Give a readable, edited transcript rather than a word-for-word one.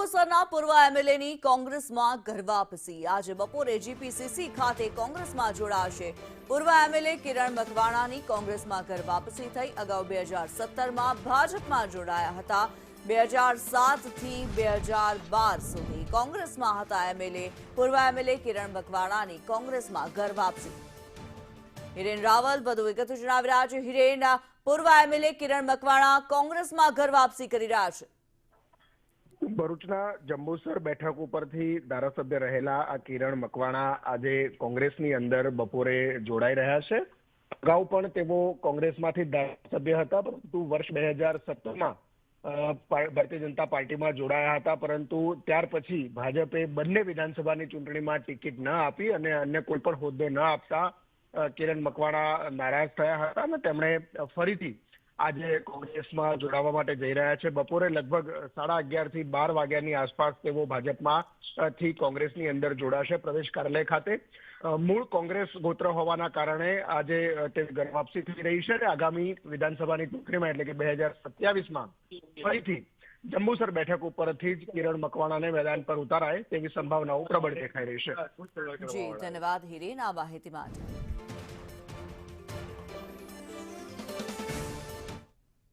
જંબુસરના પૂર્વ એમએલએની કોંગ્રેસમાં ઘરવાપસી। આજે બપોરે જીપીસીસી ખાતે કોંગ્રેસમાં જોડાશે। પૂર્વ એમએલએ કિરણ મકવાણાની કોંગ્રેસમાં ઘરવાપસી થઈ। અગાઉ 2017માં ભાજપમાં જોડાયા હતા। 2007 થી 2012 સુધી કોંગ્રેસમાં હતા એમએલએ। પૂર્વ એમએલએ કિરણ મકવાણાની કોંગ્રેસમાં ઘરવાપસી। હિરેન રાવલ વધુ વિગતો જણાવી રહ્યા છે। હિરેન, પૂર્વ એમએલએ કિરણ મકવાણા કોંગ્રેસમાં ઘરવાપસી કરી રહ્યા છે। ભરૂચના જંબુસર બેઠક ઉપરથી ધારાસભ્ય રહેલા આ કિરણ મકવાણા આજે કોંગ્રેસની અંદર બપોરે જોડાઈ રહ્યા છે। અગાઉ પણ તેઓ કોંગ્રેસમાંથી ધારાસભ્ય હતા, પરંતુ વર્ષ 2017માં ભારતીય જનતા પાર્ટીમાં જોડાયા હતા। પરંતુ ત્યાર પછી ભાજપે બંને વિધાનસભાની ચૂંટણીમાં ટિકિટ ન આપી અને અન્ય કોઈ પણ હોદ્દો ન આપતા કિરણ મકવાણા નારાજ થયા હતા અને તેમણે ફરીથી આજે કોંગ્રેસમાં જોડાવા માટે જઈ રહ્યા છે। બપોરે લગભગ 11:30 થી 12 વાગ્યાની આસપાસ તેઓ ભાજપમાં થી કોંગ્રેસની અંદર જોડાશે પ્રદેશ કાર્યાલય ખાતે। મૂળ કોંગ્રેસ ગોત્ર હોવાના કારણે આજે તે ઘરવાપસી થઈ રહી છે અને આગામી વિધાનસભાની ચૂંટણીમાં એટલે કે 2027માં ફરીથી જંબુસર બેઠક ઉપરથી જ કિરણ મકવાણાને મેદાન પર ઉતારાય તેવી સંભાવનાઓ પ્રબળ દેખાઈ રહી છે। જી, ધન્યવાદ હિરેન આ માહિતી માટે।